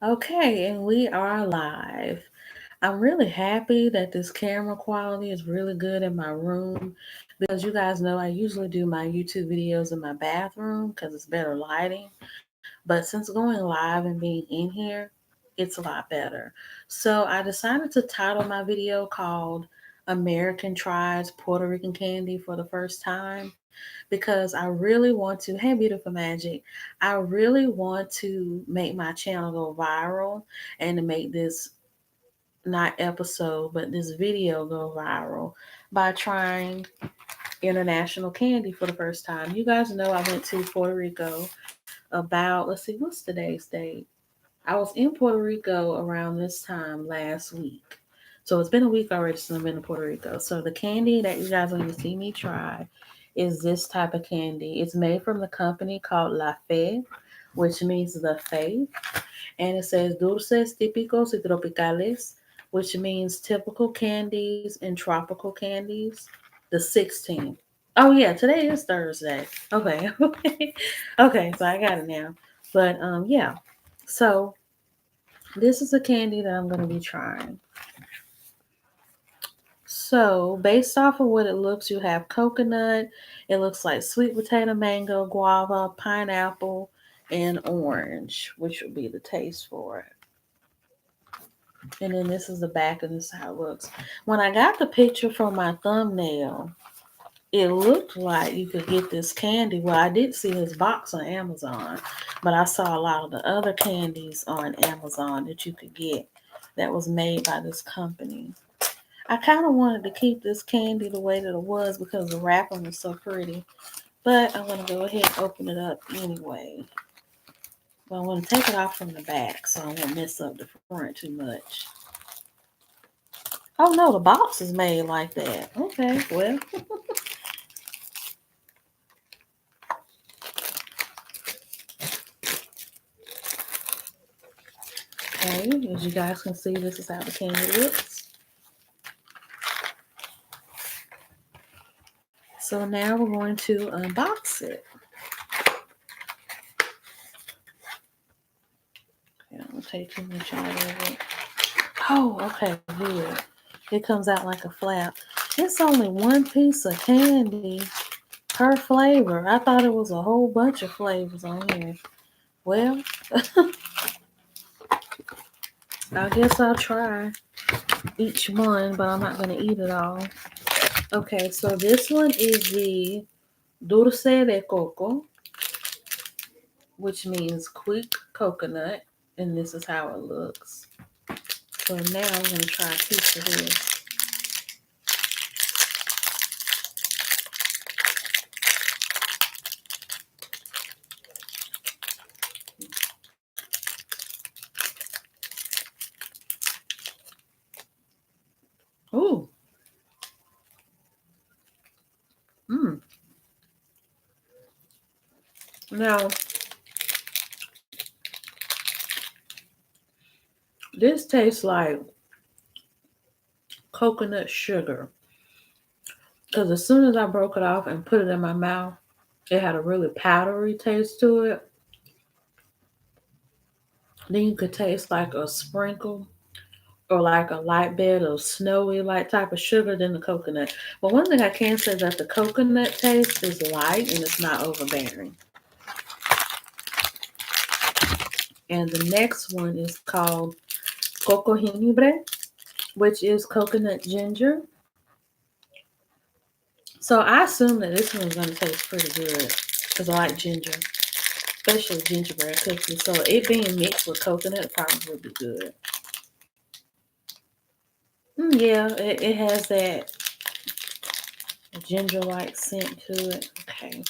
Okay, and we are live. I'm really happy that this camera quality is really good in my room because you guys know I usually do my YouTube videos in my bathroom because it's better lighting. But since going live and being in here, it's a lot better. So I decided to title my video called American Tries Puerto Rican Candy for the first time because I really want to, hey, Beautiful Magic, I really want to make my channel go viral and to make this not episode, but this video go viral by trying international candy for the first time. You guys know I went to Puerto Rico about, let's see, what's today's date? I was in Puerto Rico around this time last week. So it's been a week already since I've been to Puerto Rico. So the candy that you guys are going to see me try is this type of candy. It's made from the company called La Fe, which means the faith. And it says dulces típicos y tropicales, which means typical candies and tropical candies. The 16th. Oh yeah, today is Thursday. Okay, okay, okay. So I got it now. But yeah. So this is a candy that I'm going to be trying. So, based off of what it looks, you have coconut. It looks like sweet potato, mango, guava, pineapple, and orange, which would be the taste for it. And then this is the back, and this is how it looks. When I got the picture from my thumbnail, it looked like you could get this candy. Well, I did see this box on Amazon, but I saw a lot of the other candies on Amazon that you could get that was made by this company. I kind of wanted to keep this candy the way that it was because the wrapping was so pretty, but I'm going to go ahead and open it up anyway. But I want to take it off from the back so I won't mess up the front too much. Oh no, the box is made like that. Okay, well. Okay, as you guys can see, this is how the candy looks. So now we're going to unbox it. Okay, I don't take too much out of it. Oh, okay, good. It comes out like a flap. It's only one piece of candy per flavor. I thought it was a whole bunch of flavors on here. Well, I guess I'll try each one, but I'm not going to eat it all. Okay, so this one is the dulce de coco, which means quick coconut, and this is how it looks. So now I'm going to try a piece of this. Ooh, mmm. Now, this tastes like coconut sugar. Because as soon as I broke it off and put it in my mouth, it had a really powdery taste to it. Then you could taste like a sprinkle or like a light bit of snowy like type of sugar than the coconut. But one thing I can say is that the coconut taste is light and it's not overbearing. And the next one is called Coco Hinibre, which is coconut ginger. So I assume that this one's gonna taste pretty good because I like ginger, especially gingerbread cookies. So it being mixed with coconut probably would be good. Yeah, it has that ginger like scent to it. Okay.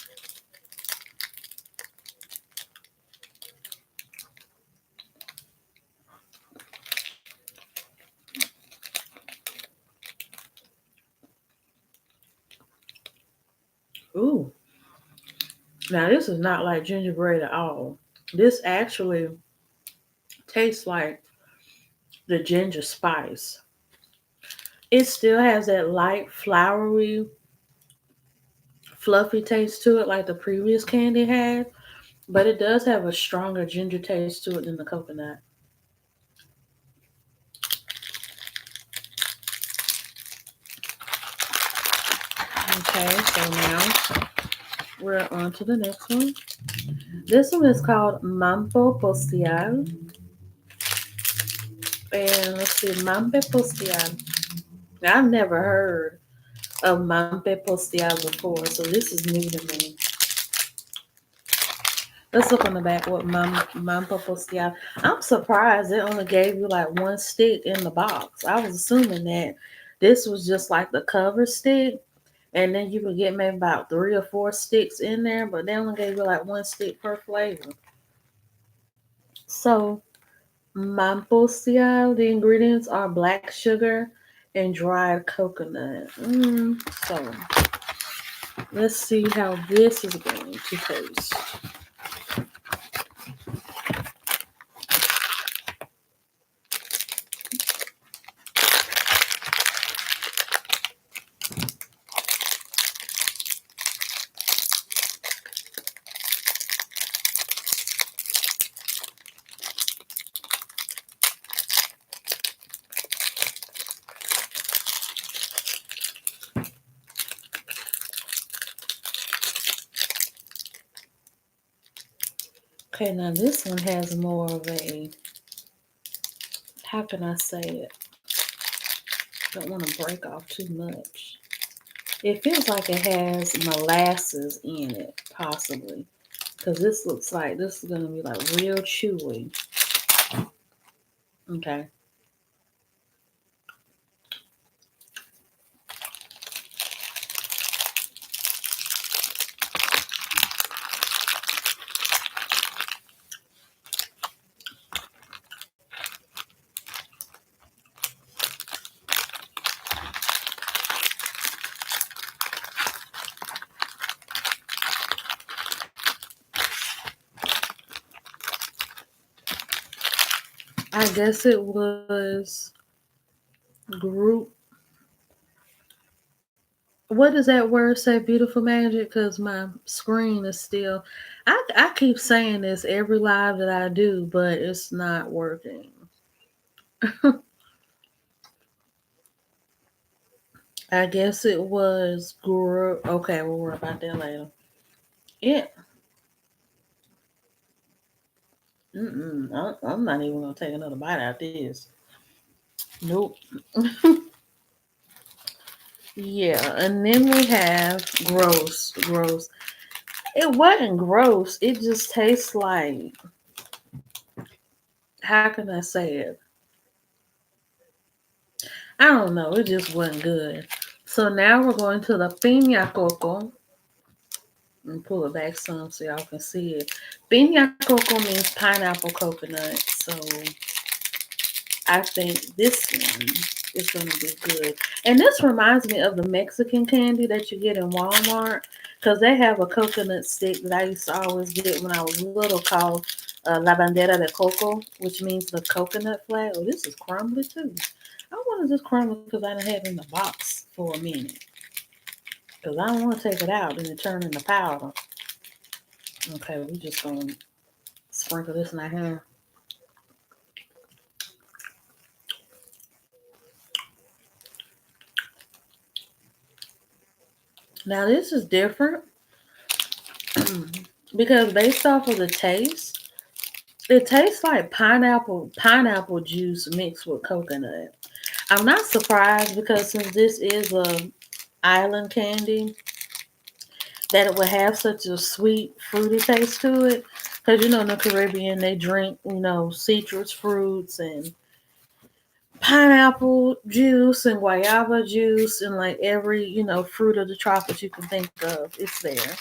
Ooh. Now this is not like gingerbread at all. This actually tastes like the ginger spice. It still has that light, flowery, fluffy taste to it like the previous candy had, but it does have a stronger ginger taste to it than the coconut. Okay, so now we're on to the next one. This one is called Mambo Postal. And let's see, Mambe Postal. Now, I've never heard of Mambe Postal before, so this is new to me. Let's look on the back what Mambo Postal. I'm surprised they only gave you like one stick in the box. I was assuming that this was just like the cover stick, and then you would get maybe about 3 or 4 sticks in there, but they only gave you like one stick per flavor. So, Mambo style, the ingredients are black sugar and dried coconut. So, let's see how this is going to taste. Okay, now this one has more of a, how can I say it? Don't want to break off too much. It feels like it has molasses in it, possibly. Because this looks like this is going to be like real chewy. Okay. I guess it was group. What does that word say? Beautiful magic? Because my screen is still. I keep saying this every live that I do, but it's not working. I guess it was group. Okay, we'll worry about that later. Yeah. I'm not even gonna take another bite out of this. Nope. Yeah, and then we have gross. Gross. It wasn't gross. It just tastes like, how can I say it? I don't know. It just wasn't good. So now we're going to the piña coco. And pull it back some so y'all can see it. Piña coco means pineapple coconut. So I think this one is going to be good. And this reminds me of the Mexican candy that you get in Walmart, because they have a coconut stick that I used to always get when I was little called La Bandera de Coco, which means the coconut flag. Oh, this is crumbly too. I wanted this crumbly because I didn't have it in the box for a minute. Because I don't want to take it out and it turn into powder. Okay, we're just going to sprinkle this in our hair. Now this is different because based off of the taste, it tastes like pineapple juice mixed with coconut. I'm not surprised because since this is a island candy, that it would have such a sweet, fruity taste to it. Because in the Caribbean they drink citrus fruits and pineapple juice and guayaba juice and like every fruit of the tropics you can think of. It's there.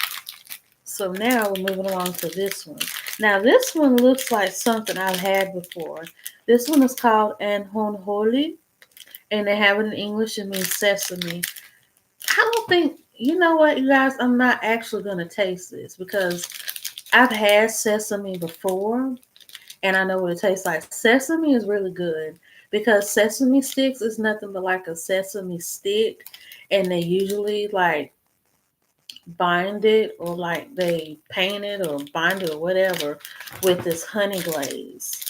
So now we're moving along to this one. Now this one looks like something I've had before. This one is called anjonjoli, and they have it in English. It means sesame. I don't think, you know what, you guys, I'm not actually going to taste this because I've had sesame before and I know what it tastes like. Sesame is really good because sesame sticks is nothing but like a sesame stick, and they usually like bind it or like they paint it or bind it or whatever with this honey glaze.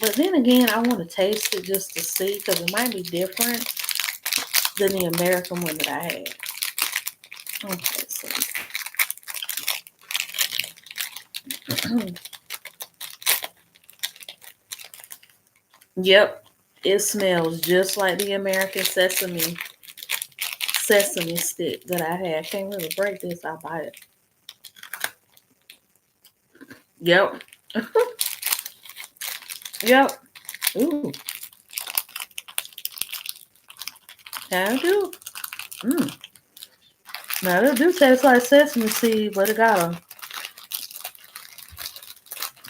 But then again, I want to taste it just to see because it might be different than the American one that I had. Okay, so yep, it smells just like the American sesame stick that I had. Can't really break this. I bite it. Yep. Yep. Ooh, I do. Mm. Now it do taste like sesame seed, but it got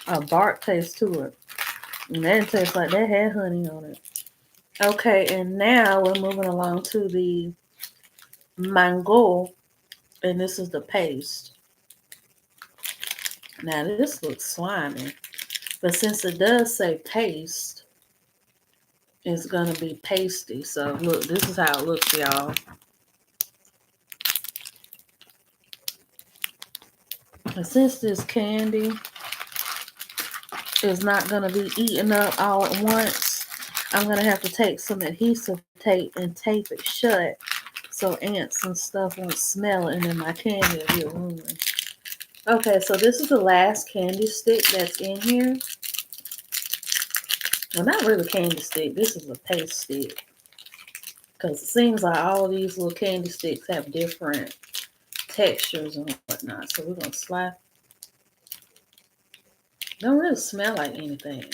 a bark taste to it. And that tastes like that had honey on it. Okay, and now we're moving along to the mango, and this is the paste. Now this looks slimy, but since it does say paste, it's gonna be pasty. So look, this is how it looks, y'all. And since this candy is not gonna be eaten up all at once, I'm gonna have to take some adhesive tape and tape it shut so ants and stuff won't smell it and then my candy will get ruined. Okay, so this is the last candy stick that's in here. Well, not really candy stick. This is a paste stick. Because it seems like all of these little candy sticks have different textures and whatnot. So we're going to slide. Don't really smell like anything.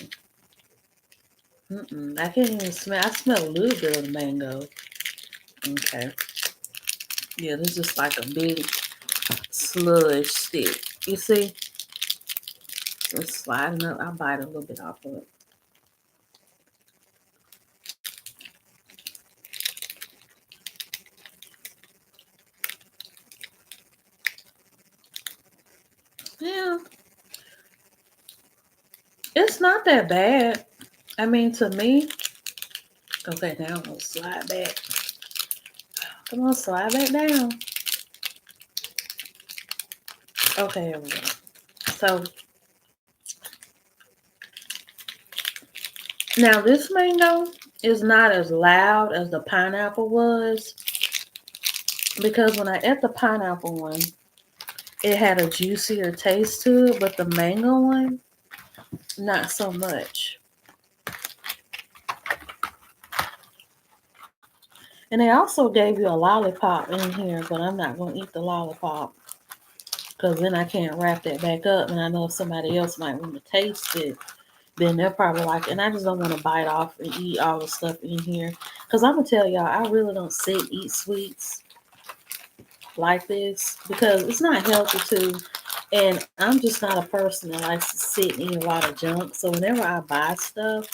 I can't even smell. I smell a little bit of the mango. Okay. Yeah, this is just like a big sludge stick. You see? It's sliding up. I'll bite a little bit off of it. Yeah. It's not that bad. I mean, to me. Okay, now I'm going to slide back. Come on, slide back down. Okay, here we go. So now this mango is not as loud as the pineapple was because when I ate the pineapple one, it had a juicier taste to it, but the mango one, not so much. And they also gave you a lollipop in here, but I'm not going to eat the lollipop because then I can't wrap that back up. And I know if somebody else might want to taste it, then they're probably like, and I just don't want to bite off and eat all the stuff in here. Because I'm going to tell y'all, I really don't eat sweets like this because it's not healthy too. And I'm just not a person that likes to sit and eat a lot of junk. So whenever I buy stuff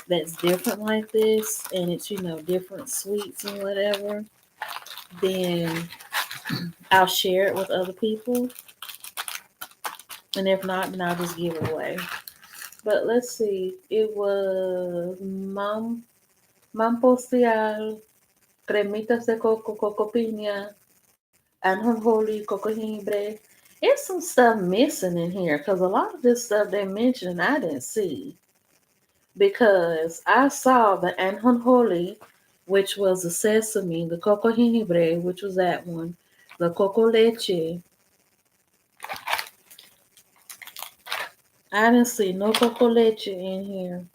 that's different like this and it's, different sweets and whatever, then I'll share it with other people. And if not, then I'll just give it away. But let's see. It was Mamposial, Cremitas de Coco, Coco Piña, Anjonjoli, Coco Jengibre. It's some stuff missing in here because a lot of this stuff they mentioned I didn't see. Because I saw the Anjonjoli, which was the sesame, the Coco Jengibre, which was that one, the Coco Leche. I didn't see no Coco Leche in here.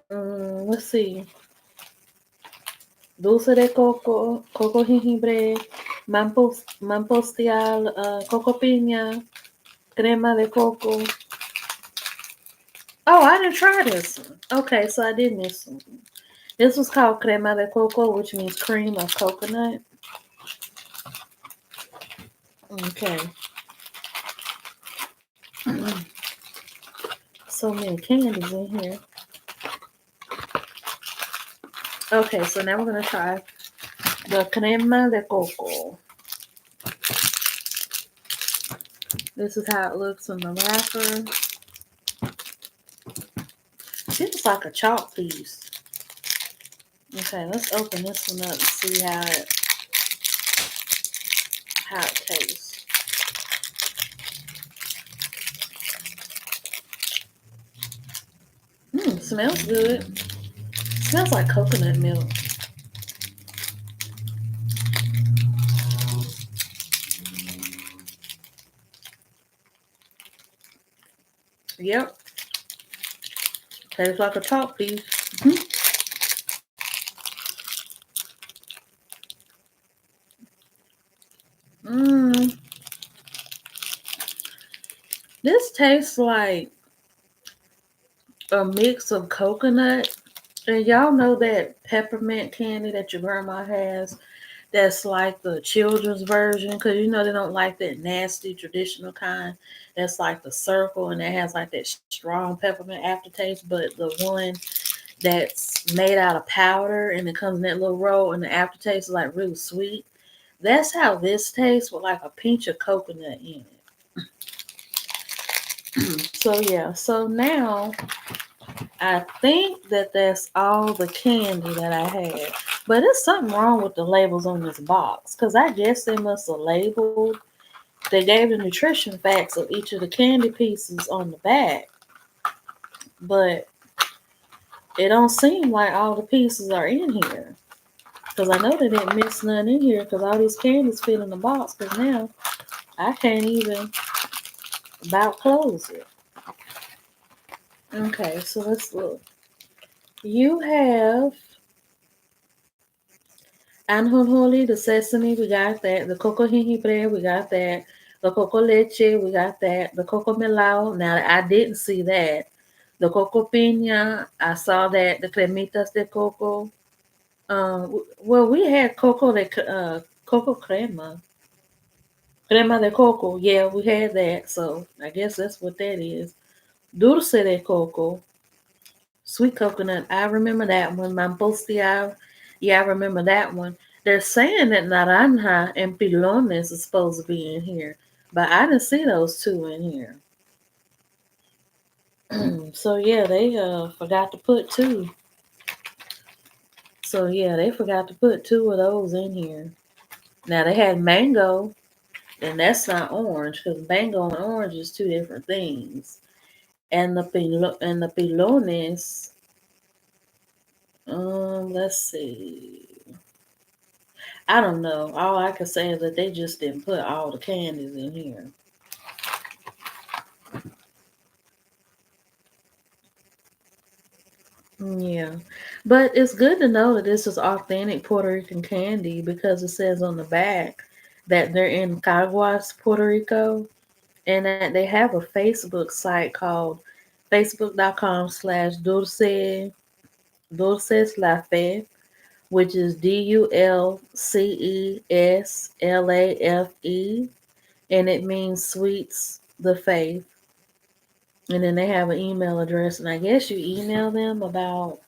Let's see. Dulce de coco, coco jengibre, mampostial, coco piña, crema de coco. Oh, I didn't try this one. Okay, so I did miss one. This was called crema de coco, which means cream of coconut. Okay. So many candies in here. Okay, so now we're going to try the crema de coco. This is how it looks in the wrapper. It's like a chalk piece. Okay, let's open this one up and see how it tastes. Smells good. Smells like coconut milk. Yep, tastes like a chalk piece. Mm, this tastes like a mix of coconut. And y'all know that peppermint candy that your grandma has that's like the children's version because you know they don't like that nasty traditional kind that's like the circle and that has like that strong peppermint aftertaste, but the one that's made out of powder and it comes in that little roll and the aftertaste is like really sweet. That's how this tastes with like a pinch of coconut in it. So yeah, so now I think that that's all the candy that I had. But there's something wrong with the labels on this box because I guess they must have labeled. They gave the nutrition facts of each of the candy pieces on the back, but it don't seem like all the pieces are in here. Because I know they didn't miss none in here because all these candies fit in the box. Because now I can't even about close it. Okay, so let's look. You have anjonjoli, the sesame, we got that. The coco jengibre, we got that. The coco leche, we got that. The coco melao, now I didn't see that. The coco piña, I saw that. The cremitas de coco. Well, we had coco crema, crema de coco. Yeah, we had that. So I guess that's what that is. Dulce de coco, sweet coconut. I remember that one. Mamposteado. Yeah, I remember that one. They're saying that naranja and pilones is supposed to be in here, but I didn't see those two in here. So yeah, they forgot to put two. So yeah, they forgot to put two of those in here. Now they had mango, and that's not orange because mango and orange is two different things. And the pilones, let's see. I don't know. All I can say is that they just didn't put all the candies in here. Yeah. But it's good to know that this is authentic Puerto Rican candy because it says on the back that they're in Caguas, Puerto Rico, and that they have a Facebook site called facebook.com/Dulces La Fe, which is DULCESLAFE, and it means sweets the faith. And then they have an email address, and I guess you email them about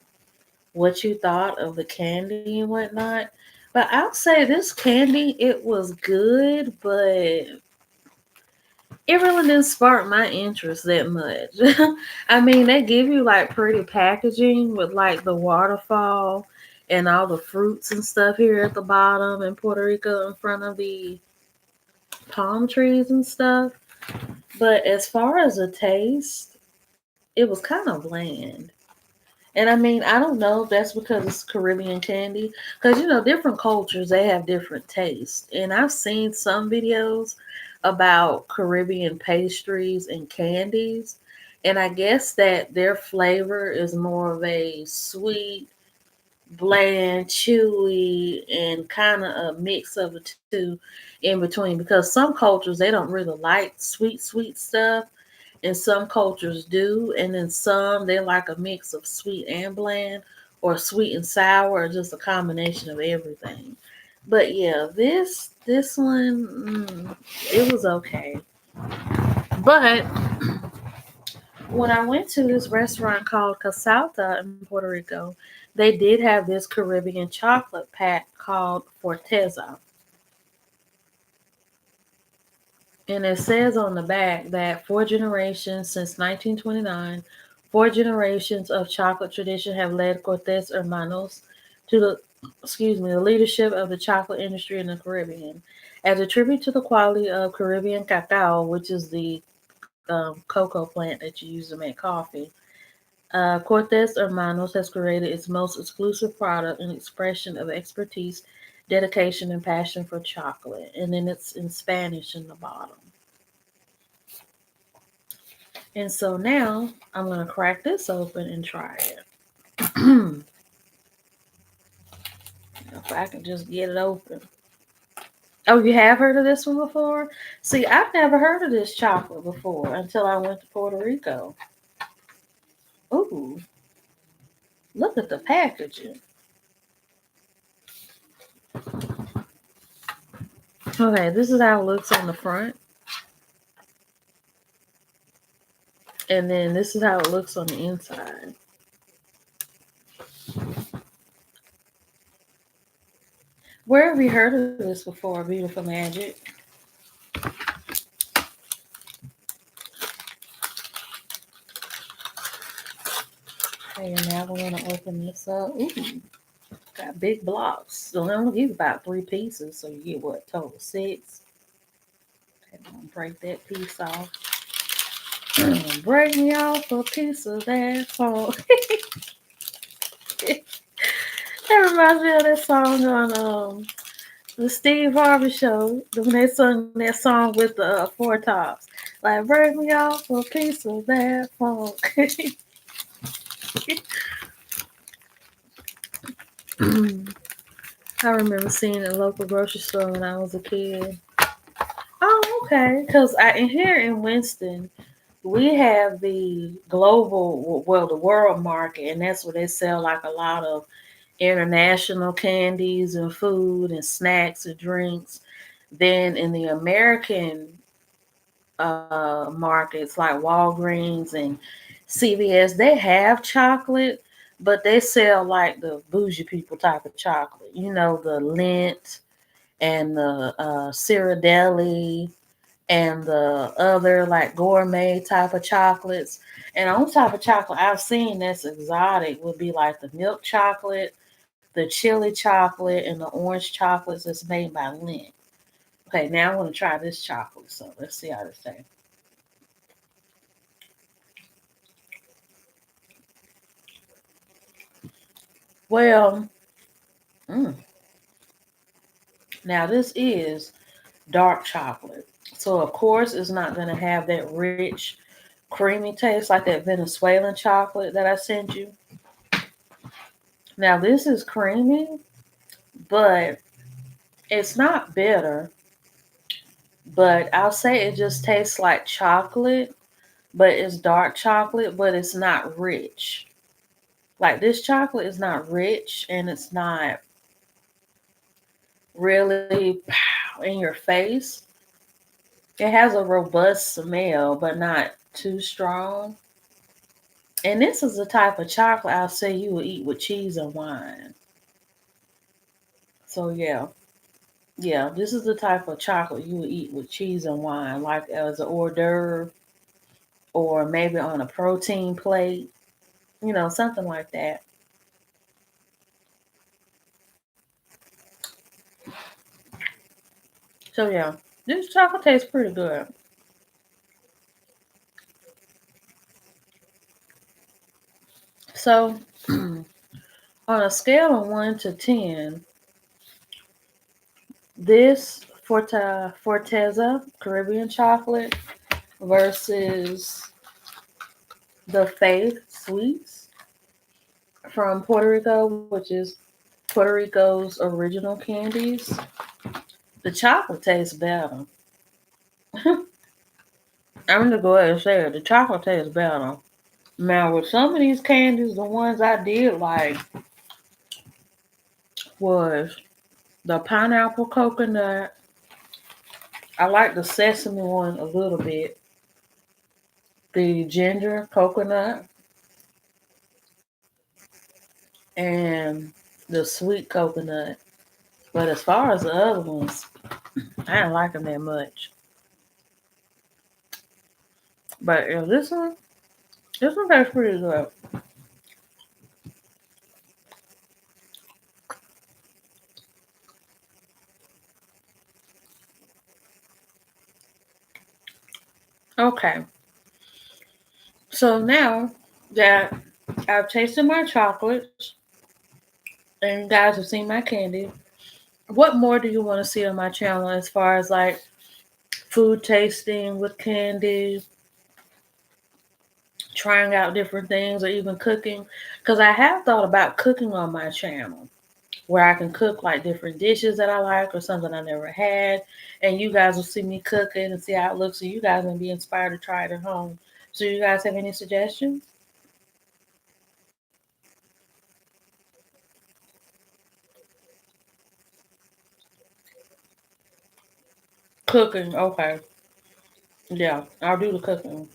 what you thought of the candy and whatnot. But I'll say this candy, it was good, but it really didn't spark my interest that much. I mean, they give you like pretty packaging with like the waterfall and all the fruits and stuff here at the bottom in Puerto Rico in front of the palm trees and stuff. But as far as the taste, it was kind of bland. And I mean, I don't know if that's because it's Caribbean candy. Because, you know, different cultures, they have different tastes. And I've seen some videos about Caribbean pastries and candies. And I guess that their flavor is more of a sweet, bland, chewy, and kind of a mix of the two in between. Because some cultures, they don't really like sweet, sweet stuff and some cultures do, and then some they like a mix of sweet and bland, or sweet and sour, or just a combination of everything. But yeah, this one, it was okay. But when I went to this restaurant called Casalta in Puerto Rico, they did have this Caribbean chocolate pack called Forteza. And it says on the back that 4 generations since 1929, 4 generations of chocolate tradition have led Cortes Hermanos to the leadership of the chocolate industry in the Caribbean. As a tribute to the quality of Caribbean cacao, which is the cocoa plant that you use to make coffee, Cortes Hermanos has created its most exclusive product, an expression of expertise, dedication, and passion for chocolate. And then it's in Spanish in the bottom. And so now I'm going to crack this open and try it. If I can just get it open. Oh, you have heard of this one before? See, I've never heard of this chocolate before until I went to Puerto Rico. Ooh, look at the packaging. Okay, this is how it looks on the front. And then this is how it looks on the inside. Where have you heard of this before, Beautiful Magic? Okay, and now we're going to open this up. Ooh, got big blocks. So I'm going to give you about 3 pieces. So you get what, total 6? Okay, I'm going to break that piece off. Break me off a piece of that phone. That reminds me of that song on the Steve Harvey show when they sung that song with the Four Tops. Like, break me off a piece of that phone. I remember seeing it at a local grocery store when I was a kid. Oh, okay. Because here in Winston, we have the global, well, the world market, and that's where they sell like a lot of international candies and food and snacks and drinks. Then in the American markets like Walgreens and CVS, they have chocolate, but they sell like the bougie people type of chocolate. You know, the Lindt and the Ciradelli and the other like gourmet type of chocolates. And on type of chocolate I've seen that's exotic would be like the milk chocolate, the chili chocolate, and the orange chocolates that's made by Lindt. Okay, now I want to try this chocolate. So let's see how this tastes. Well, mm, now this is dark chocolate. So of course it's not going to have that rich, creamy taste like that Venezuelan chocolate that I sent you. Now this is creamy, but it's not bitter. But I'll say it just tastes like chocolate, but it's dark chocolate, but it's not rich. Like this chocolate is not rich and it's not really pow, in your face. It has a robust smell, but not too strong. And this is the type of chocolate I'll say you will eat with cheese and wine. So yeah, this is the type of chocolate you would eat with cheese and wine, like as an hors d'oeuvre or maybe on a protein plate, something like that. So yeah, this chocolate tastes pretty good. So on a scale of 1 to 10, this Forteza Caribbean chocolate versus the Faith Sweets from Puerto Rico, which is Puerto Rico's original candies. The chocolate tastes better. I'm gonna go ahead and say it. The chocolate tastes better. Now, with some of these candies, the ones I did like was the pineapple coconut. I like the sesame one a little bit. The ginger coconut and the sweet coconut. But as far as the other ones, I didn't like them that much. But this one tastes pretty good. Okay, so now that I've tasted my chocolates and you guys have seen my candy, what more do you want to see on my channel as far as like food tasting with candy trying out different things or even cooking. Because I have thought about cooking on my channel where I can cook like different dishes that I like or something I never had. And you guys will see me cooking and see how it looks. So you guys will be inspired to try it at home. So you guys have any suggestions? Cooking, okay. Yeah, I'll do the cooking.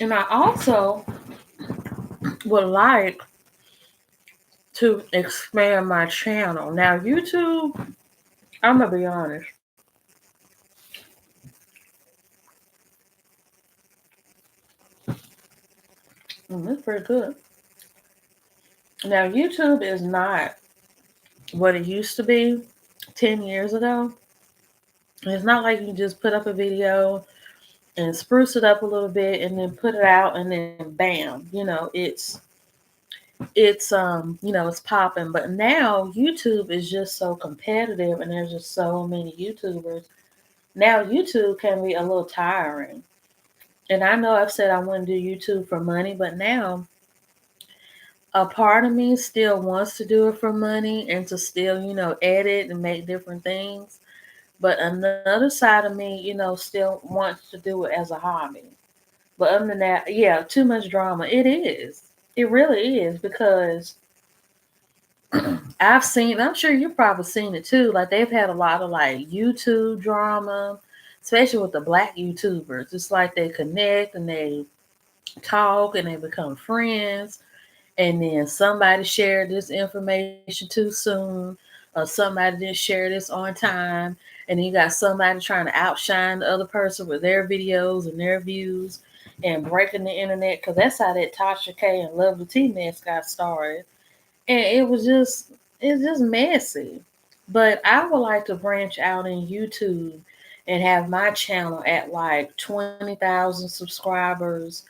And I also would like to expand my channel. Now, YouTube, I'm gonna be honest, it's pretty good. Now, YouTube is not what it used to be 10 years ago. It's not like you just put up a video and spruce it up a little bit and then put it out and then bam, it's popping. But now YouTube is just so competitive and there's just so many YouTubers. Now YouTube can be a little tiring. And I know I've said I wouldn't do YouTube for money, but now a part of me still wants to do it for money and to still, edit and make different things. But another side of me, still wants to do it as a hobby. But other than that, yeah, too much drama. It is. It really is because I'm sure you've probably seen it too. Like they've had a lot of like YouTube drama, especially with the black YouTubers. It's like they connect and they talk and they become friends. And then somebody shared this information too soon, or somebody didn't share this on time. And then you got somebody trying to outshine the other person with their videos and their views and breaking the internet because that's how that Tasha K and Lovely T mess got started. And it's just messy. But I would like to branch out in YouTube and have my channel at like 20,000 subscribers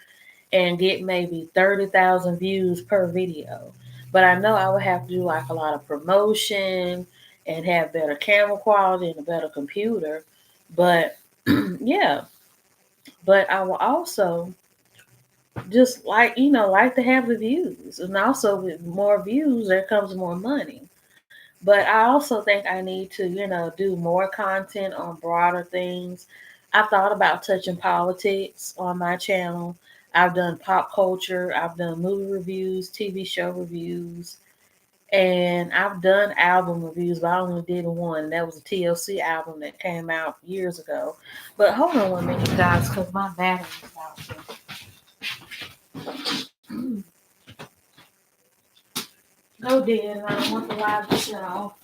and get maybe 30,000 views per video. But I know I would have to do like a lot of promotion and have better camera quality and a better computer. But yeah, but I will also just like to have the views. And also with more views there comes more money. But I also think I need to, do more content on broader things. I thought about touching politics on my channel. I've done pop culture, I've done movie reviews, TV show reviews, and I've done album reviews, but I only did one. That was a TLC album that came out years ago. But hold on one minute, guys, because my battery's about to go dead, and I don't want the live to shut off.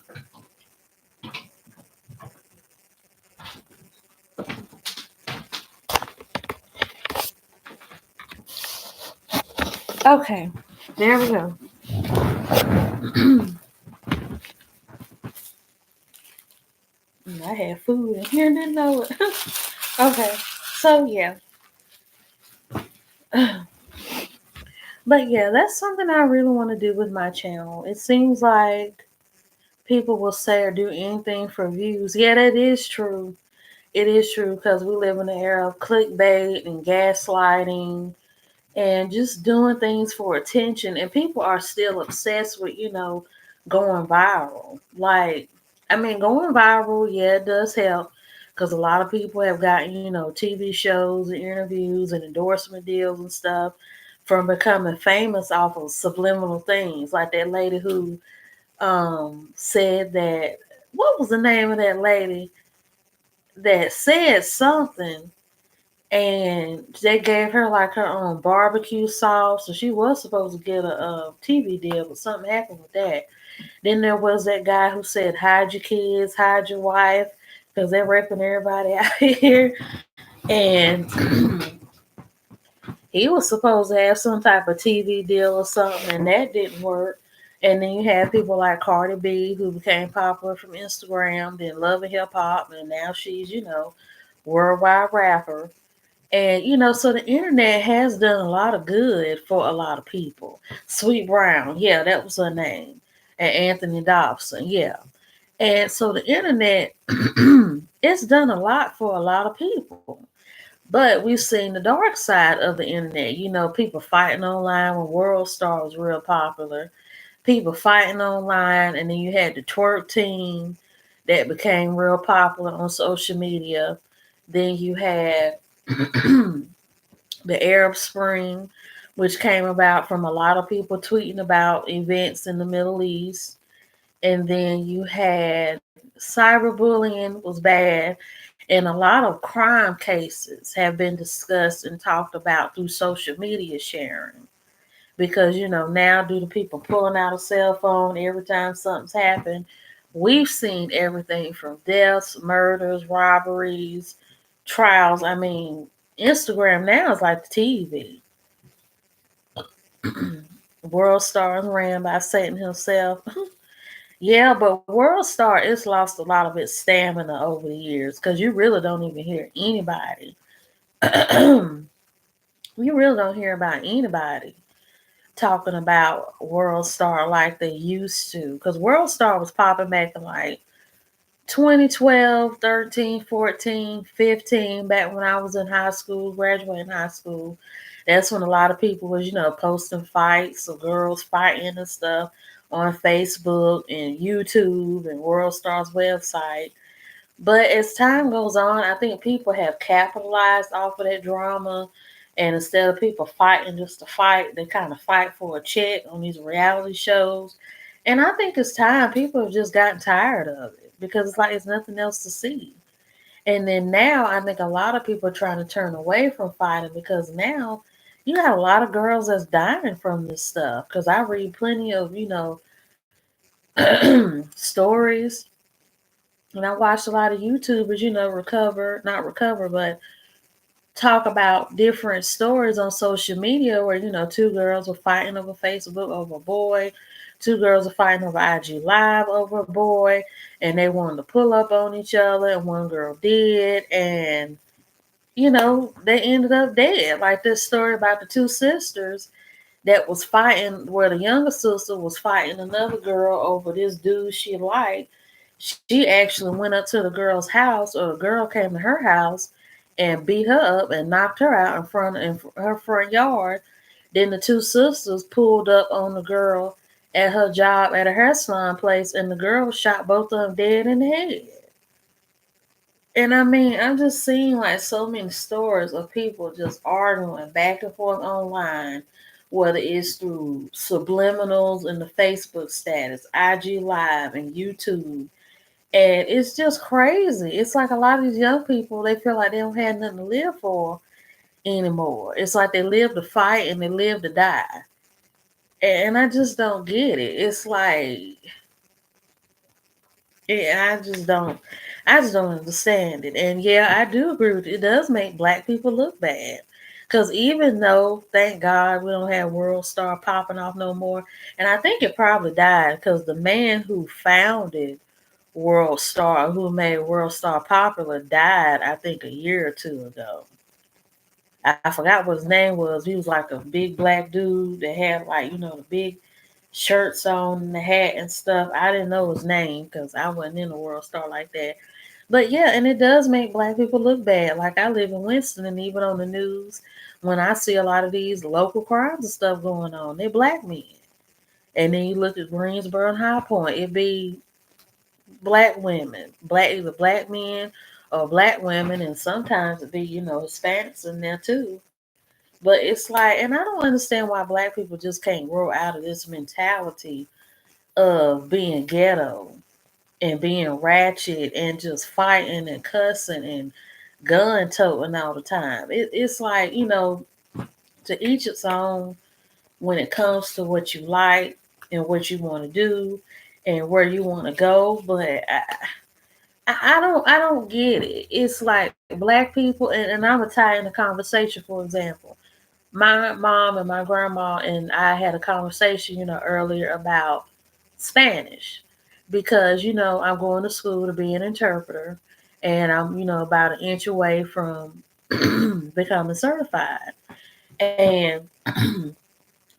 Okay, there we go. I had food in here and didn't know it. Okay, so yeah. But yeah, that's something I really want to do with my channel. It seems like people will say or do anything for views. Yeah, that is true. It is true because we live in an era of clickbait and gaslighting and just doing things for attention. And people are still obsessed with, going viral. Like, I mean, going viral, yeah, it does help because a lot of people have gotten, TV shows and interviews and endorsement deals and stuff from becoming famous off of subliminal things. Like that lady who said that, what was the name of that lady that said something and they gave her like her own barbecue sauce. So she was supposed to get a TV deal, but something happened with that. Then there was that guy who said, hide your kids, hide your wife, because they're raping everybody out here. And he was supposed to have some type of TV deal or something, and that didn't work. And then you had people like Cardi B, who became popular from Instagram, then Love and Hip Hop, and now she's, worldwide rapper. And so the internet has done a lot of good for a lot of people. Sweet Brown, yeah, that was her name. And Anthony Dobson, yeah. And so the internet, it's done a lot for a lot of people. But we've seen the dark side of the internet. You know, people fighting online when World Star was real popular. People fighting online, and then you had the twerk team that became real popular on social media. Then you had the Arab Spring, which came about from a lot of people tweeting about events in the Middle East. And then you had cyberbullying was bad, and a lot of crime cases have been discussed and talked about through social media sharing. Because now due to people pulling out a cell phone every time something's happened, we've seen everything from deaths, murders, robberies, trials. I mean, Instagram now is like the TV. World Star is ran by Satan himself. Yeah, but World Star, it's lost a lot of its stamina over the years because you really don't even hear anybody. You really don't hear about anybody talking about World Star like they used to. Because World Star was popping back in like 2012, 13, 14, 15, back when I was in high school, graduating high school. That's when a lot of people was, posting fights of girls fighting and stuff on Facebook and YouTube and World Star's website. But as time goes on, I think people have capitalized off of that drama. And instead of people fighting just to fight, they kind of fight for a check on these reality shows. And I think it's time. People have just gotten tired of it because it's like it's nothing else to see. And then now I think a lot of people are trying to turn away from fighting because now you got a lot of girls that's dying from this stuff. Because I read plenty of, stories, and I watched a lot of YouTubers, not recover, but talk about different stories on social media where, two girls were fighting over Facebook over a boy, two girls were fighting over IG Live over a boy, and they wanted to pull up on each other, and one girl did, and, they ended up dead. Like this story about the two sisters that was fighting, where the younger sister was fighting another girl over this dude she liked. She actually went up to the girl's house, or the girl came to her house and beat her up and knocked her out in her front yard. Then the two sisters pulled up on the girl at her job at a hair salon place, and the girl shot both of them dead in the head. And I mean, I'm just seeing like so many stories of people just arguing back and forth online, whether it's through subliminals in the Facebook status, IG Live, and YouTube. And it's just crazy. It's like a lot of these young people, they feel like they don't have nothing to live for anymore. It's like they live to fight and they live to die. And I just don't get it. It's like, yeah, I just don't understand it. And yeah, I do agree with you. It does make black people look bad. Cause even though, thank God, we don't have World Star popping off no more, and I think it probably died because the man who founded World Star, who made World Star popular, died, I think, a year or two ago. I forgot what his name was. He was like a big black dude that had like, the big shirts on and the hat and stuff. I didn't know his name because I wasn't in the World Star like that. But yeah, and it does make black people look bad. Like I live in Winston, and even on the news, when I see a lot of these local crimes and stuff going on, they're black men. And then you look at Greensboro and High Point, it be black women, either black men or black women, and sometimes it be Hispanics in there too. But it's like, and I don't understand why black people just can't grow out of this mentality of being ghetto and being ratchet and just fighting and cussing and gun toting all the time. It's like, to each its own when it comes to what you like and what you want to do and where you want to go. But I don't get it. It's like black people, and I'm gonna tie in the conversation. For example, my mom and my grandma and I had a conversation, earlier about Spanish because I'm going to school to be an interpreter, and I'm about an inch away from becoming certified. And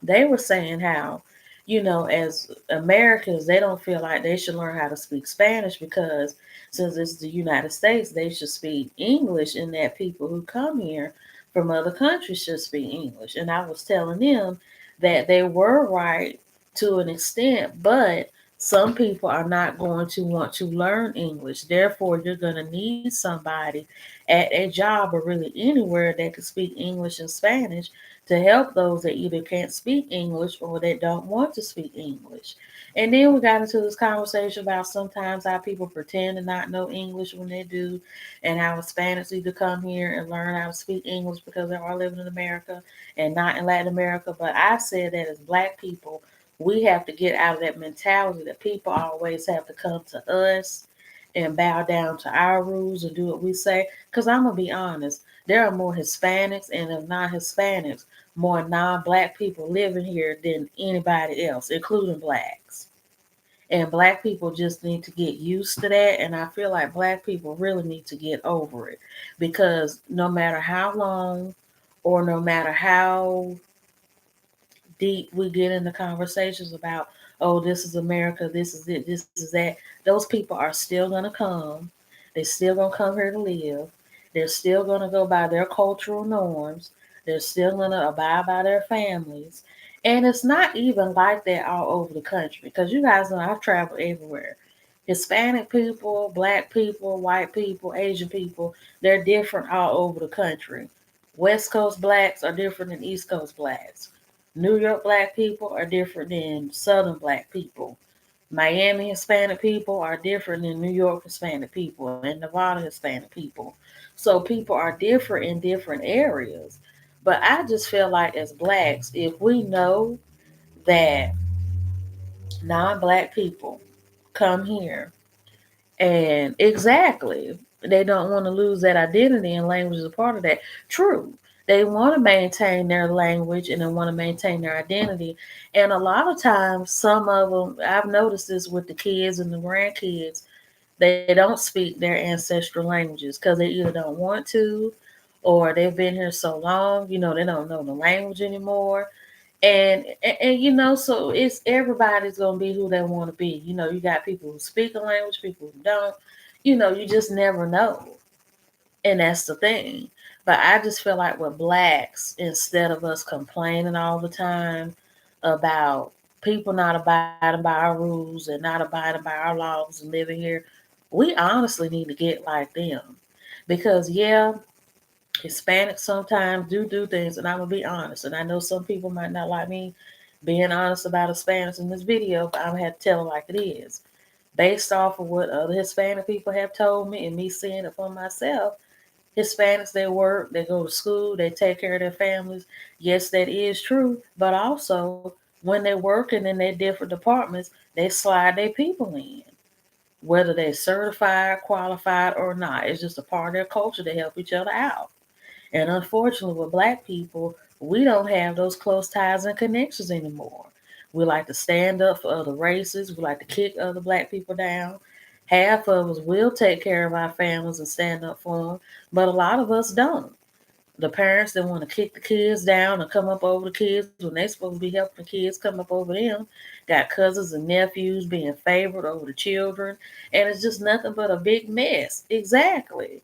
they were saying how as Americans, they don't feel like they should learn how to speak Spanish because since it's the United States, they should speak English, and that people who come here from other countries should speak English. And I was telling them that they were right to an extent, but some people are not going to want to learn English. Therefore, you're going to need somebody at a job or really anywhere that can speak English and Spanish to help those that either can't speak English or that don't want to speak English. And then we got into this conversation about sometimes how people pretend to not know English when they do, and how Hispanics need to come here and learn how to speak English because they are living in America and not in Latin America. But I said that as Black people, we have to get out of that mentality that people always have to come to us and bow down to our rules and do what we say. Because I'm going to be honest, there are more Hispanics and if not Hispanics, more non-Black people living here than anybody else, including Blacks. And Black people just need to get used to that. And I feel like Black people really need to get over it because no matter how long or no matter how deep we get into conversations about, oh, this is America, this is it, this is that, those people are still going to come. They're still going to come here to live. They're still going to go by their cultural norms. They're still going to abide by their families. And it's not even like that all over the country because you guys know I've traveled everywhere. Hispanic people, Black people, white people, Asian people, they're different all over the country. West Coast Blacks are different than East Coast Blacks. New York Black people are different than Southern Black people. Miami Hispanic people are different than New York Hispanic people and Nevada Hispanic people. So people are different in different areas. But I just feel like as Blacks, if we know that non Black people come here and exactly, they don't want to lose that identity, and language is a part of that. True. They want to maintain their language and they want to maintain their identity. And a lot of times, some of them, I've noticed this with the kids and the grandkids, they don't speak their ancestral languages because they either don't want to or they've been here so long, they don't know the language anymore. And so it's everybody's gonna be who they want to be. You got people who speak a language, people who don't. You just never know, and that's the thing. But I just feel like with Blacks, instead of us complaining all the time about people not abiding by our rules and not abiding by our laws and living here, we honestly need to get like them. Because yeah, Hispanics sometimes do things, and I'm gonna be honest. And I know some people might not like me being honest about Hispanics in this video, but I'm gonna have to tell it like it is. Based off of what other Hispanic people have told me and me seeing it for myself, Hispanics, they work, they go to school, they take care of their families. Yes, that is true. But also, when they're working in their different departments, they slide their people in. Whether they're certified, qualified, or not. It's just a part of their culture to help each other out. And unfortunately, with Black people, we don't have those close ties and connections anymore. We like to stand up for other races. We like to kick other Black people down. Half of us will take care of our families and stand up for them, but a lot of us don't. The parents that want to kick the kids down and come up over the kids when they're supposed to be helping the kids come up over them. Got cousins and nephews being favored over the children. And it's just nothing but a big mess. Exactly.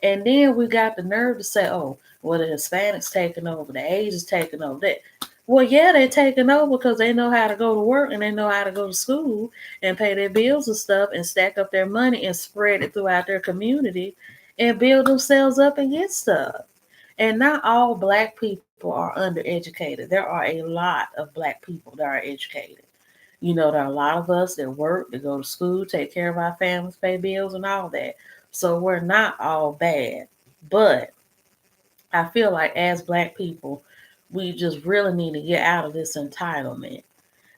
And then we got the nerve to say, oh, well, the Hispanics taking over, the Asians taking over. That, well, yeah, they're taking over because they know how to go to work and they know how to go to school and pay their bills and stuff and stack up their money and spread it throughout their community and build themselves up and get stuff. And not all Black people are undereducated. There are a lot of Black people that are educated. There are a lot of us that work, that go to school, take care of our families, pay bills, and all that. So we're not all bad. But I feel like as Black people, we just really need to get out of this entitlement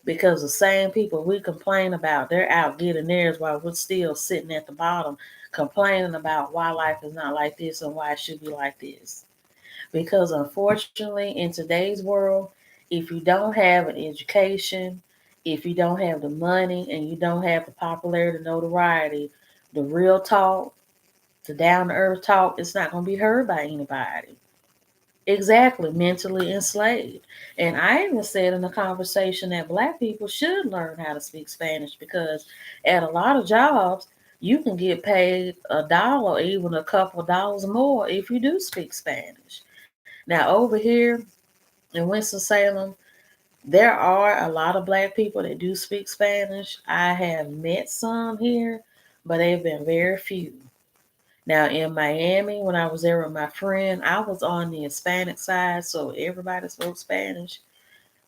because the same people we complain about, they're out getting theirs while we're still sitting at the bottom complaining about why life is not like this and why it should be like this. Because unfortunately, in today's world, if you don't have an education, if you don't have the money, and you don't have the popularity, notoriety, the real talk, the down to earth talk, it's not going to be heard by anybody. Exactly, mentally enslaved. And I even said in the conversation that black people should learn how to speak Spanish because at a lot of jobs, you can get paid $1 or even a couple of dollars more if you do speak Spanish. Now, over here in Winston-Salem, there are a lot of black people that do speak Spanish. I have met some here, but they've been very few. Now in Miami, when I was there with my friend, I was on the Hispanic side, so everybody spoke Spanish.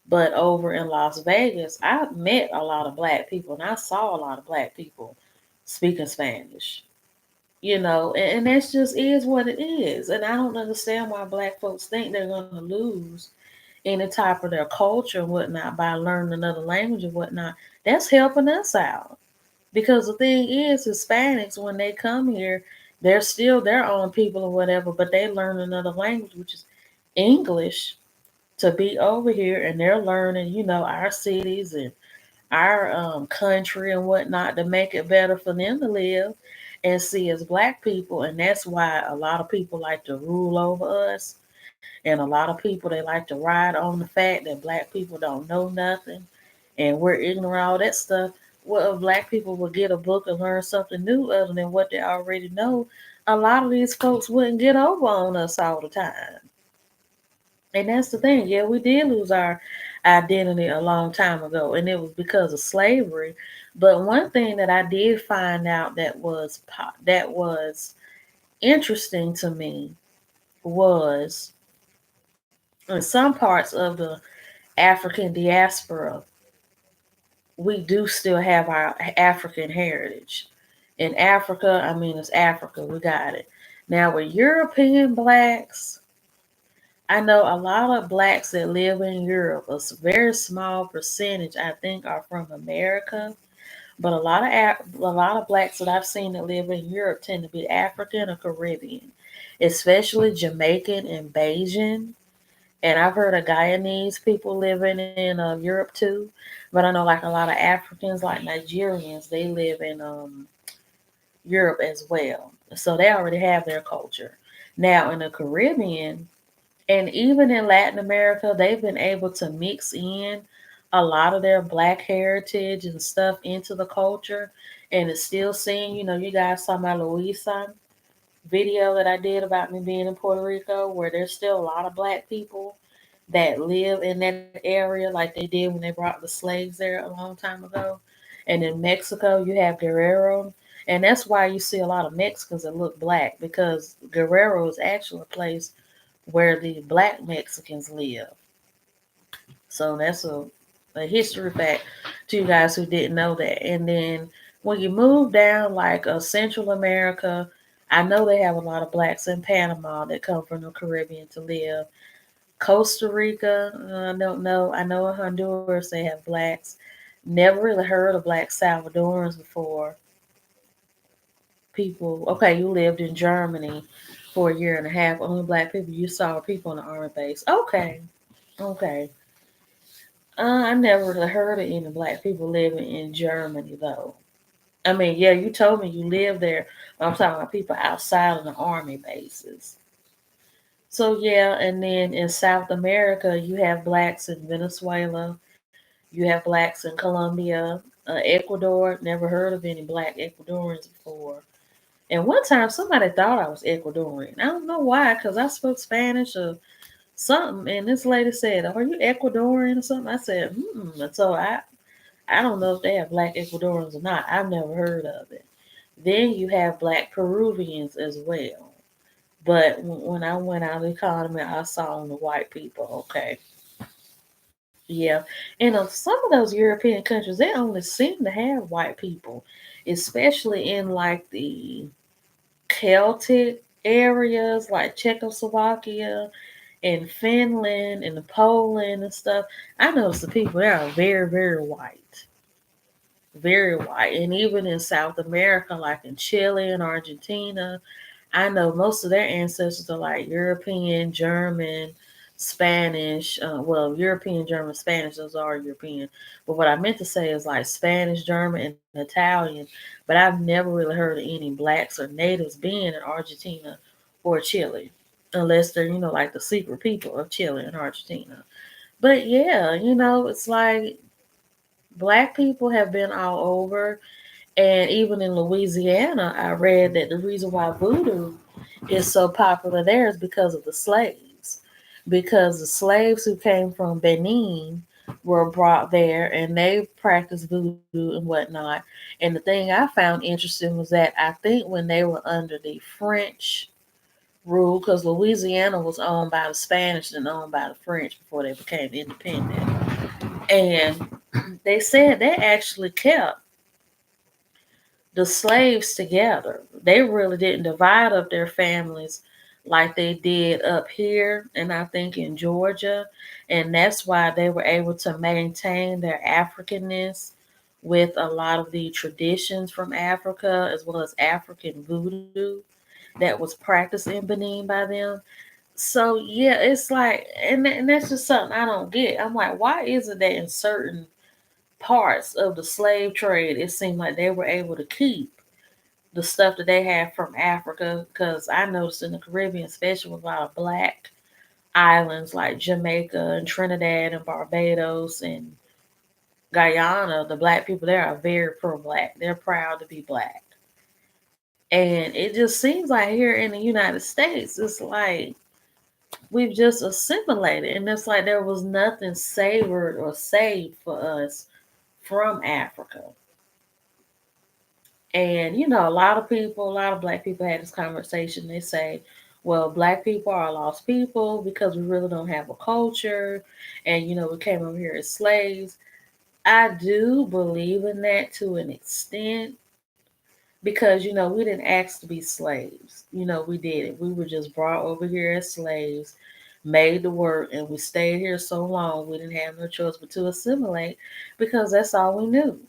But over in Las Vegas, I met a lot of black people and I saw a lot of black people speaking Spanish. And that's just is what it is. And I don't understand why black folks think they're gonna lose any type of their culture and whatnot by learning another language and whatnot. That's helping us out. Because the thing is, Hispanics, when they come here, they're still their own people or whatever, but they learn another language, which is English, to be over here, and they're learning, our cities and our country and whatnot to make it better for them to live and see as black people. And that's why a lot of people like to rule over us. And a lot of people, they like to ride on the fact that black people don't know nothing and we're ignorant, all that stuff. Well, if black people would get a book and learn something new other than what they already know, a lot of these folks wouldn't get over on us all the time. And that's the thing. Yeah, we did lose our identity a long time ago, and it was because of slavery. But one thing that I did find out that was interesting to me was in some parts of the African diaspora, we do still have our African heritage. In Africa, I mean, it's Africa, we got it. Now, with European blacks, I know a lot of blacks that live in Europe, very small percentage, I think, are from America. But a lot of blacks that I've seen that live in Europe tend to be African or Caribbean, especially Jamaican and Bajan. And I've heard of Guyanese people living in Europe too. But I know like a lot of Africans, like Nigerians, they live in Europe as well. So they already have their culture. Now in the Caribbean and even in Latin America, they've been able to mix in a lot of their black heritage and stuff into the culture. And it's still seeing, you guys saw my Louisa video that I did about me being in Puerto Rico, where there's still a lot of black people that live in that area like they did when they brought the slaves there a long time ago. And in Mexico, you have Guerrero. And that's why you see a lot of Mexicans that look black because Guerrero is actually a place where the black Mexicans live. So that's a history fact to you guys who didn't know that. And then when you move down like Central America, I know they have a lot of blacks in Panama that come from the Caribbean to live. Costa Rica, I don't know. I know in Honduras they have blacks. Never really heard of black Salvadorans before. People, okay, you lived in Germany for a year and a half. Only black people you saw were people on the army base. Okay, okay. I never really heard of any black people living in Germany though. I mean, yeah, you told me you live there. But I'm talking about people outside of the army bases. So yeah, and then in South America, you have blacks in Venezuela. You have blacks in Colombia, Ecuador. Never heard of any black Ecuadorians before. And one time, somebody thought I was Ecuadorian. I don't know why, because I spoke Spanish or something. And this lady said, "Are you Ecuadorian or something?" I said, "Hmm." And so I don't know if they have black Ecuadorians or not. I've never heard of it. Then you have black Peruvians as well. But when I went out of the economy, I saw only white people. Okay, yeah, and some of those European countries, they only seem to have white people, especially in like the Celtic areas, like Czechoslovakia and Finland and Poland and stuff. I noticed the people there are very, very white, and even in South America, like in Chile and Argentina, I know most of their ancestors are like European, German, Spanish. Well, European, German, Spanish, those are European. But what I meant to say is like Spanish, German, and Italian. But I've never really heard of any blacks or natives being in Argentina or Chile. unless they're, like the secret people of Chile and Argentina. But yeah, it's like black people have been all over. And even in Louisiana, I read that the reason why voodoo is so popular there is because of the slaves. Because the slaves who came from Benin were brought there and they practiced voodoo and whatnot. And the thing I found interesting was that I think when they were under the French rule, because Louisiana was owned by the Spanish and owned by the French before they became independent. And they said they actually kept the slaves together. They really didn't divide up their families like they did up here, and I think in Georgia. And that's why they were able to maintain their Africanness with a lot of the traditions from Africa, as well as African voodoo that was practiced in Benin by them. So yeah, it's like, and that's just something I don't get. I'm like, why is it that in certain parts of the slave trade, it seemed like they were able to keep the stuff that they had from Africa? Because I noticed in the Caribbean, especially with a lot of black islands like Jamaica and Trinidad and Barbados and Guyana, the black people there are very pro black. They're proud to be black. And it just seems like here in the United States, it's like we've just assimilated. And it's like there was nothing savored or saved for us from Africa. And a lot of people, a lot of black people had this conversation. They say, well, black people are lost people because we really don't have a culture. And, we came over here as slaves. I do believe in that to an extent because, we didn't ask to be slaves. We did it. We were just brought over here as slaves, made to work, and we stayed here so long we didn't have no choice but to assimilate because that's all we knew.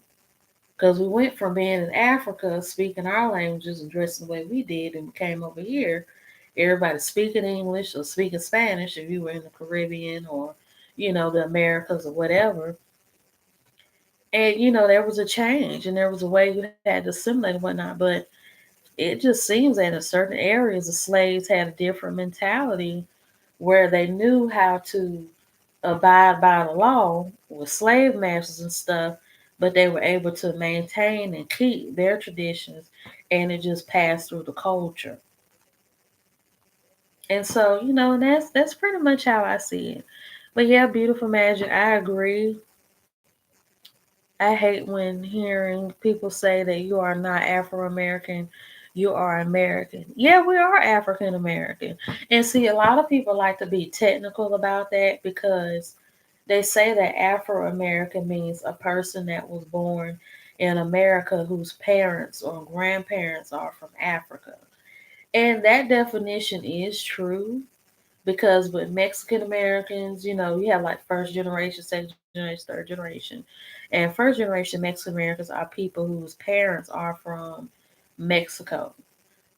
Because we went from being in Africa, speaking our languages and dressing the way we did, and we came over here, everybody speaking English or speaking Spanish if you were in the Caribbean or, the Americas or whatever. And, there was a change and there was a way you had to assimilate and whatnot. But it just seems that in certain areas, the slaves had a different mentality where they knew how to abide by the law with slave masters and stuff, but they were able to maintain and keep their traditions, and it just passed through the culture. And so, and that's pretty much how I see it. But yeah, beautiful magic. I agree. I hate when hearing people say that you are not Afro American, you are American. Yeah, we are African American. And see, a lot of people like to be technical about that because they say that Afro American means a person that was born in America whose parents or grandparents are from Africa. And that definition is true because with Mexican Americans, you have like first generation, second generation, third generation. And first generation Mexican Americans are people whose parents are from Mexico.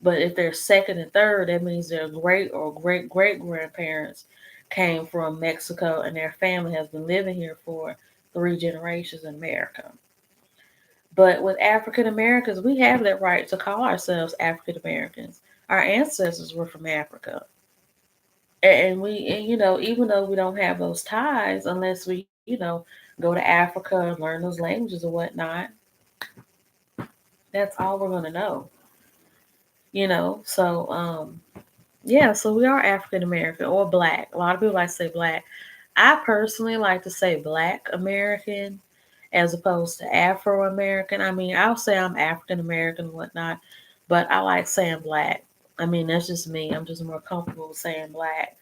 But if they're second and third, that means their great or great great grandparents came from Mexico and their family has been living here for three generations in America. But with African Americans, we have that right to call ourselves African Americans. Our ancestors were from Africa. And even though we don't have those ties, unless we, go to Africa and learn those languages or whatnot, that's all we're going to know. So yeah, so we are African American or black. A lot of people like to say black. I personally like to say black American as opposed to Afro American. I mean, I'll say I'm African American and whatnot, but I like saying black. I mean, that's just me. I'm just more comfortable with saying black.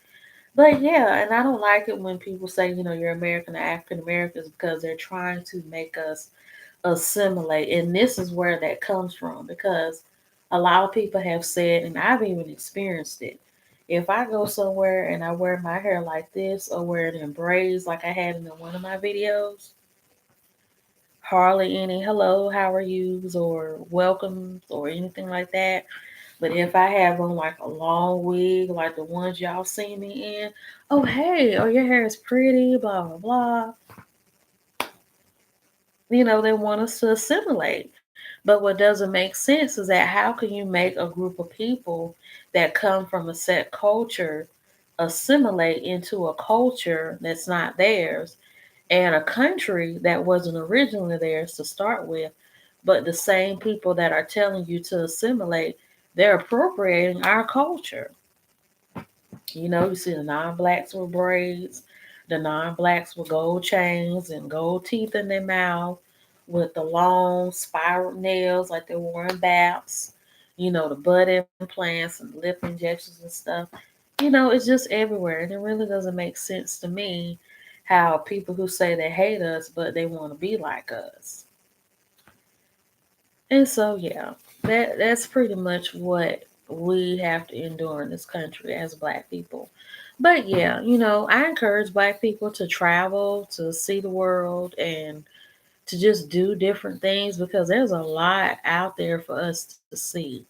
But yeah, and I don't like it when people say, you're American or African Americans because they're trying to make us assimilate. And this is where that comes from because a lot of people have said, and I've even experienced it. If I go somewhere and I wear my hair like this or wear it in braids like I had in one of my videos, hardly any hello, how are yous or welcomes or anything like that. But if I have on like a long wig, like the ones y'all see me in, oh hey, oh your hair is pretty, blah blah blah. They want us to assimilate. But what doesn't make sense is that how can you make a group of people that come from a set culture assimilate into a culture that's not theirs and a country that wasn't originally theirs to start with, but the same people that are telling you to assimilate, they're appropriating our culture. You see the non-blacks with braids, the non-blacks with gold chains and gold teeth in their mouth, with the long spiral nails like they wore in baths. The butt implants and lip injections and stuff. It's just everywhere, and it really doesn't make sense to me how people who say they hate us but they want to be like us. And so yeah, that's pretty much what we have to endure in this country as black people. But yeah, I encourage black people to travel, to see the world, and to just do different things because there's a lot out there for us to see.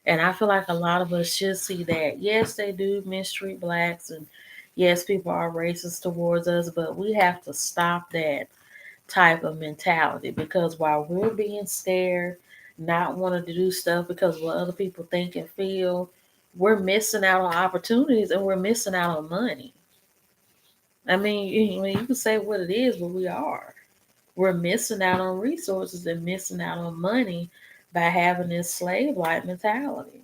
And I feel like a lot of us should see that. Yes, they do mistreat blacks, and yes, people are racist towards us, but we have to stop that type of mentality because while we're being scared, not wanting to do stuff because what other people think and feel, we're missing out on opportunities and we're missing out on money. I mean, you can say what it is, but we are. We're missing out on resources and missing out on money by having this slave like mentality.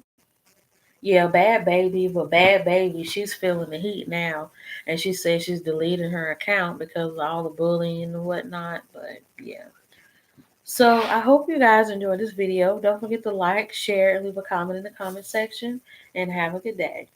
Yeah, bad baby, but bad baby, she's feeling the heat now. And she says she's deleting her account because of all the bullying and whatnot. But yeah. So I hope you guys enjoyed this video. Don't forget to like, share, and leave a comment in the comment section. And have a good day.